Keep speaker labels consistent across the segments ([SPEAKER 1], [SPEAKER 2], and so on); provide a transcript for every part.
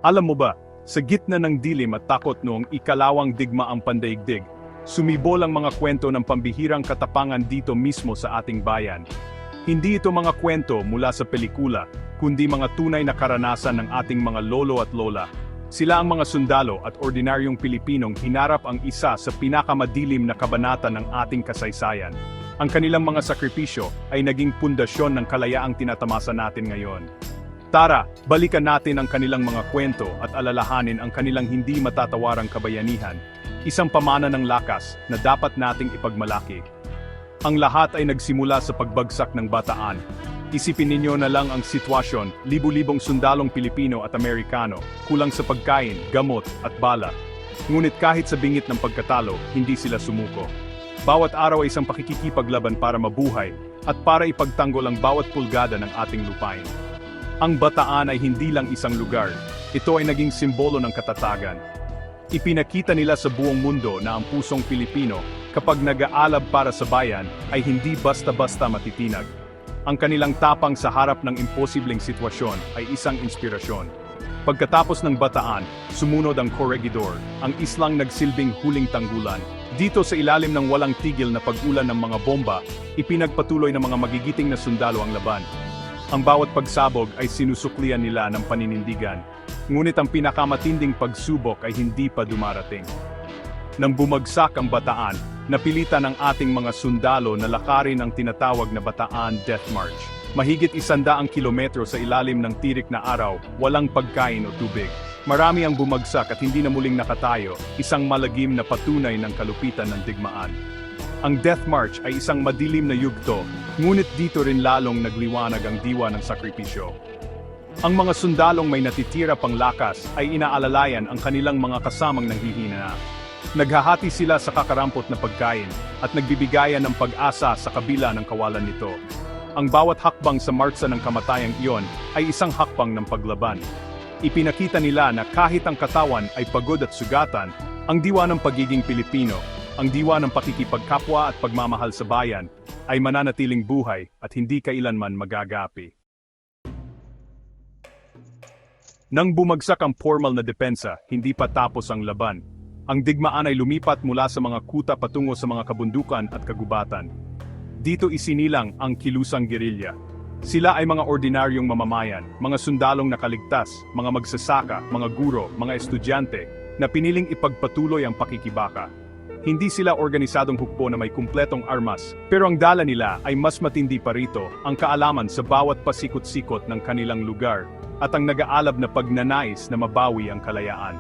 [SPEAKER 1] Alam mo ba, sa gitna ng dilim at takot noong ikalawang digmaang pandaigdig, sumibol ang mga kwento ng pambihirang katapangan dito mismo sa ating bayan. Hindi ito mga kwento mula sa pelikula, kundi mga tunay na karanasan ng ating mga lolo at lola. Sila ang mga sundalo at ordinaryong Pilipinong hinarap ang isa sa pinakamadilim na kabanata ng ating kasaysayan. Ang kanilang mga sakripisyo ay naging pundasyon ng kalayaang tinatamasa natin ngayon. Tara, balikan natin ang kanilang mga kwento at alalahanin ang kanilang hindi matatawarang kabayanihan, isang pamana ng lakas na dapat nating ipagmalaki. Ang lahat ay nagsimula sa pagbagsak ng Bataan. Isipin ninyo na lang ang sitwasyon, libu-libong sundalong Pilipino at Amerikano, kulang sa pagkain, gamot at bala. Ngunit kahit sa bingit ng pagkatalo, hindi sila sumuko. Bawat araw ay isang pakikipaglaban para mabuhay at para ipagtanggol ang bawat pulgada ng ating lupain. Ang Bataan ay hindi lang isang lugar, ito ay naging simbolo ng katatagan. Ipinakita nila sa buong mundo na ang pusong Pilipino, kapag nag-aalab para sa bayan, ay hindi basta-basta matitinag. Ang kanilang tapang sa harap ng imposibleng sitwasyon ay isang inspirasyon. Pagkatapos ng Bataan, sumunod ang Corregidor, ang islang nagsilbing huling tanggulan. Dito sa ilalim ng walang tigil na pag-ulan ng mga bomba, ipinagpatuloy ng mga magigiting na sundalo ang laban. Ang bawat pagsabog ay sinusuklian nila ng paninindigan, ngunit ang pinakamatinding pagsubok ay hindi pa dumarating. Nang bumagsak ang Bataan, napilitan ng ating mga sundalo na lakarin ang tinatawag na Bataan Death March. Mahigit 100 kilometro sa ilalim ng tirik na araw, walang pagkain o tubig. Marami ang bumagsak at hindi na muling nakatayo, isang malagim na patunay ng kalupitan ng digmaan. Ang Death March ay isang madilim na yugto, ngunit dito rin lalong nagliwanag ang diwa ng sakripisyo. Ang mga sundalong may natitira pang lakas ay inaalalayan ang kanilang mga kasamang nanghihina. Naghahati sila sa kakarampot na pagkain at nagbibigayan ng pag-asa sa kabila ng kawalan nito. Ang bawat hakbang sa martsa ng kamatayang iyon ay isang hakbang ng paglaban. Ipinakita nila na kahit ang katawan ay pagod at sugatan, ang diwa ng pagiging Pilipino, ang diwa ng pakikipagkapwa at pagmamahal sa bayan, ay mananatiling buhay at hindi kailanman magagapi. Nang bumagsak ang formal na depensa, hindi pa tapos ang laban. Ang digmaan ay lumipat mula sa mga kuta patungo sa mga kabundukan at kagubatan. Dito isinilang ang kilusang gerilya. Sila ay mga ordinaryong mamamayan, mga sundalong nakaligtas, mga magsasaka, mga guro, mga estudyante, na piniling ipagpatuloy ang pakikibaka. Hindi sila organisadong hukbo na may kumpletong armas, pero ang dala nila ay mas matindi pa rito, ang kaalaman sa bawat pasikot-sikot ng kanilang lugar, at ang nag-aalab na pagnanais na mabawi ang kalayaan.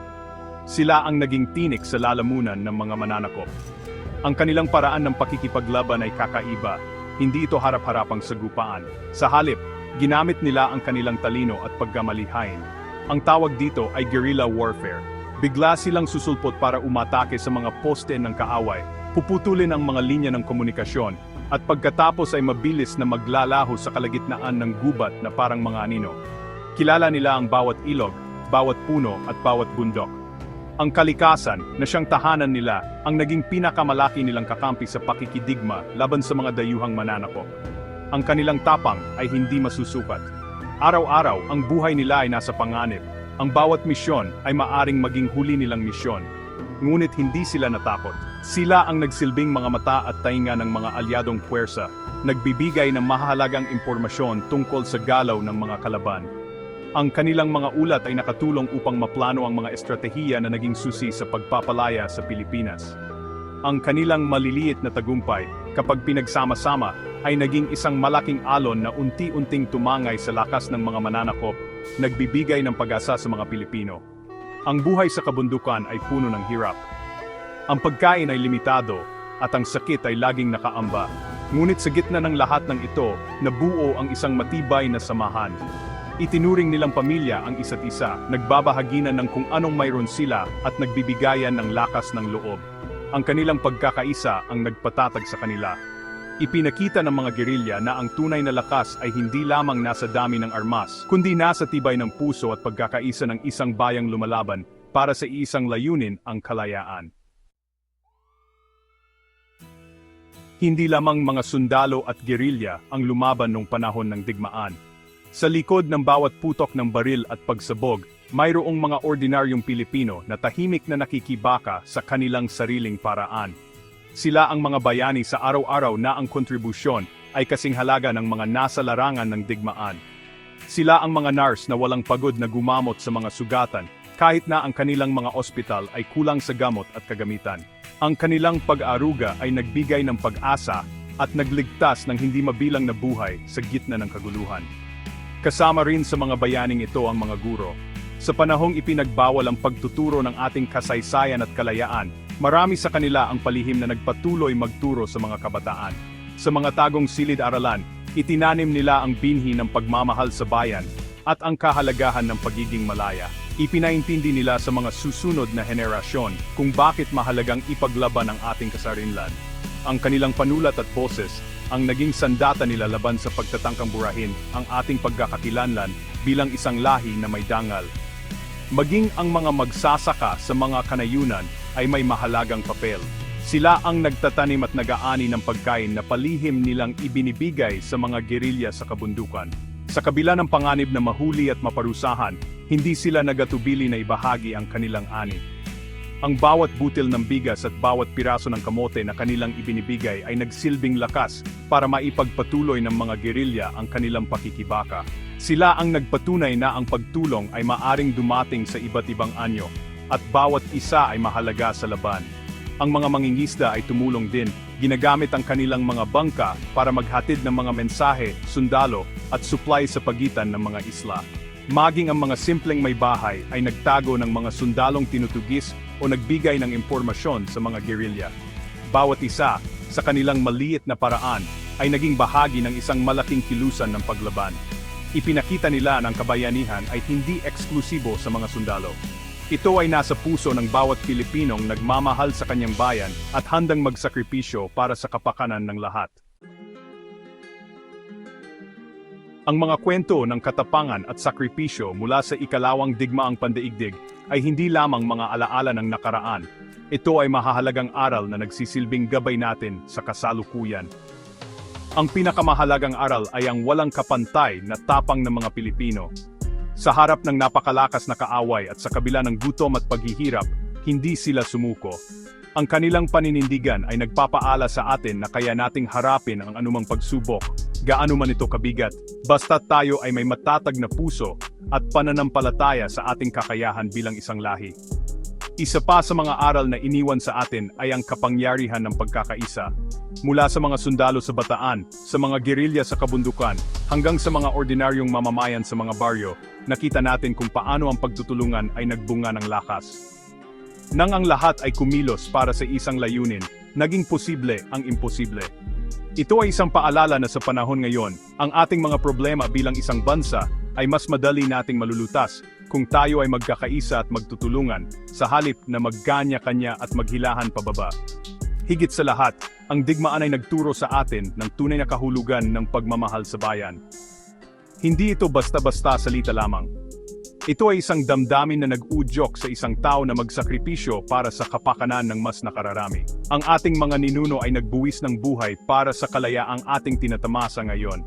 [SPEAKER 1] Sila ang naging tinik sa lalamunan ng mga mananakop. Ang kanilang paraan ng pakikipaglaban ay kakaiba, hindi ito harap-harapang sagupaan. Sa halip, ginamit nila ang kanilang talino at pagkamalihain. Ang tawag dito ay guerrilla warfare. Bigla silang susulpot para umatake sa mga poste ng kaaway, puputulin ang mga linya ng komunikasyon, at pagkatapos ay mabilis na maglalaho sa kalagitnaan ng gubat na parang mga anino. Kilala nila ang bawat ilog, bawat puno at bawat bundok. Ang kalikasan na siyang tahanan nila ang naging pinakamalaki nilang kakampi sa pakikidigma laban sa mga dayuhang mananakop. Ang kanilang tapang ay hindi masusukat. Araw-araw ang buhay nila ay nasa panganib. Ang bawat misyon ay maaring maging huli nilang misyon. Ngunit hindi sila natakot. Sila ang nagsilbing mga mata at tainga ng mga alyadong puwersa, nagbibigay ng mahahalagang impormasyon tungkol sa galaw ng mga kalaban. Ang kanilang mga ulat ay nakatulong upang maplano ang mga estratehiya na naging susi sa pagpapalaya sa Pilipinas. Ang kanilang maliliit na tagumpay, kapag pinagsama-sama, ay naging isang malaking alon na unti-unting tumangay sa lakas ng mga mananakop, nagbibigay ng pag-asa sa mga Pilipino. Ang buhay sa kabundukan ay puno ng hirap. Ang pagkain ay limitado, at ang sakit ay laging nakaamba. Ngunit sa gitna ng lahat ng ito, nabuo ang isang matibay na samahan. Itinuring nilang pamilya ang isa't isa, nagbabahaginan ng kung anong mayroon sila at nagbibigayan ng lakas ng loob. Ang kanilang pagkakaisa ang nagpatatag sa kanila. Ipinakita ng mga gerilya na ang tunay na lakas ay hindi lamang nasa dami ng armas, kundi nasa tibay ng puso at pagkakaisa ng isang bayang lumalaban para sa isang layunin, ang kalayaan. Hindi lamang mga sundalo at gerilya ang lumaban nung panahon ng digmaan. Sa likod ng bawat putok ng baril at pagsabog, mayroong mga ordinaryong Pilipino na tahimik na nakikibaka sa kanilang sariling paraan. Sila ang mga bayani sa araw-araw na ang kontribusyon ay kasing halaga ng mga nasa larangan ng digmaan. Sila ang mga nurse na walang pagod na gumamot sa mga sugatan, kahit na ang kanilang mga ospital ay kulang sa gamot at kagamitan. Ang kanilang pag-aaruga ay nagbigay ng pag-asa at nagligtas ng hindi mabilang na buhay sa gitna ng kaguluhan. Kasama rin sa mga bayaning ito ang mga guro. Sa panahong ipinagbawal ang pagtuturo ng ating kasaysayan at kalayaan, marami sa kanila ang palihim na nagpatuloy magturo sa mga kabataan. Sa mga tagong silid-aralan, itinanim nila ang binhi ng pagmamahal sa bayan at ang kahalagahan ng pagiging malaya. Ipinaintindi nila sa mga susunod na henerasyon kung bakit mahalagang ipaglaban ang ating kasarinlan. Ang kanilang panulat at boses ang naging sandata nila laban sa pagtatangkang burahin ang ating pagkakakilanlan bilang isang lahi na may dangal. Maging ang mga magsasaka sa mga kanayunan ay may mahalagang papel. Sila ang nagtatanim at nag-aani ng pagkain na palihim nilang ibinibigay sa mga gerilya sa kabundukan. Sa kabila ng panganib na mahuli at maparusahan, hindi sila nagatubili na ibahagi ang kanilang ani. Ang bawat butil ng bigas at bawat piraso ng kamote na kanilang ibinibigay ay nagsilbing lakas para maipagpatuloy ng mga gerilya ang kanilang pakikibaka. Sila ang nagpatunay na ang pagtulong ay maaring dumating sa iba't ibang anyo, at bawat isa ay mahalaga sa laban. Ang mga mangingisda ay tumulong din, ginagamit ang kanilang mga bangka para maghatid ng mga mensahe, sundalo, at supply sa pagitan ng mga isla. Maging ang mga simpleng may bahay ay nagtago ng mga sundalong tinutugis o nagbigay ng impormasyon sa mga gerilya. Bawat isa, sa kanilang maliit na paraan, ay naging bahagi ng isang malaking kilusan ng paglaban. Ipinakita nila na ang kabayanihan ay hindi eksklusibo sa mga sundalo. Ito ay nasa puso ng bawat Pilipinong nagmamahal sa kanyang bayan at handang magsakripisyo para sa kapakanan ng lahat. Ang mga kwento ng katapangan at sakripisyo mula sa ikalawang digmaang pandaigdig ay hindi lamang mga alaala ng nakaraan. Ito ay mahahalagang aral na nagsisilbing gabay natin sa kasalukuyan. Ang pinakamahalagang aral ay ang walang kapantay na tapang ng mga Pilipino. Sa harap ng napakalakas na kaaway at sa kabila ng gutom at paghihirap, hindi sila sumuko. Ang kanilang paninindigan ay nagpapaala sa atin na kaya nating harapin ang anumang pagsubok, gaano man ito kabigat, basta tayo ay may matatag na puso at pananampalataya sa ating kakayahan bilang isang lahi. Isa pa sa mga aral na iniwan sa atin ay ang kapangyarihan ng pagkakaisa. Mula sa mga sundalo sa bataan, sa mga gerilya sa kabundukan, hanggang sa mga ordinaryong mamamayan sa mga baryo, nakita natin kung paano ang pagtutulungan ay nagbunga ng lakas. Nang ang lahat ay kumilos para sa isang layunin, naging posible ang imposible. Ito ay isang paalala na sa panahon ngayon, ang ating mga problema bilang isang bansa ay mas madali nating malulutas kung tayo ay magkakaisa at magtutulungan, sa halip na magganya-kanya at maghilahan pababa. Higit sa lahat, ang digmaan ay nagturo sa atin ng tunay na kahulugan ng pagmamahal sa bayan. Hindi ito basta-basta salita lamang. Ito ay isang damdamin na nag-udyok sa isang tao na magsakripisyo para sa kapakanan ng mas nakararami. Ang ating mga ninuno ay nagbuwis ng buhay para sa kalayaang ating tinatamasa ngayon.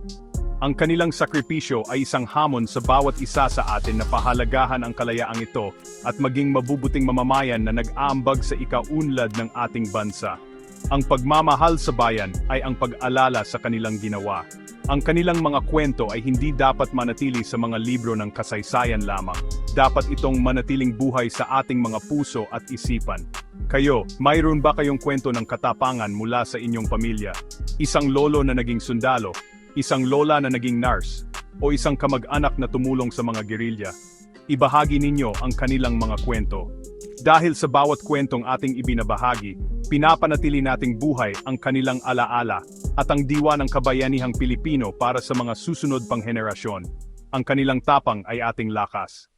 [SPEAKER 1] Ang kanilang sakripisyo ay isang hamon sa bawat isa sa atin na pahalagahan ang kalayaang ito at maging mabubuting mamamayan na nag-aambag sa ikaunlad ng ating bansa. Ang pagmamahal sa bayan ay ang pag-alala sa kanilang ginawa. Ang kanilang mga kwento ay hindi dapat manatili sa mga libro ng kasaysayan lamang. Dapat itong manatiling buhay sa ating mga puso at isipan. Kayo, mayroon ba kayong kwento ng katapangan mula sa inyong pamilya? Isang lolo na naging sundalo, isang lola na naging nurse, o isang kamag-anak na tumulong sa mga gerilya? Ibahagi ninyo ang kanilang mga kwento. Dahil sa bawat kwentong ating ibinabahagi, pinapanatili nating buhay ang kanilang alaala at ang diwa ng kabayanihang Pilipino para sa mga susunod pang henerasyon. Ang kanilang tapang ay ating lakas.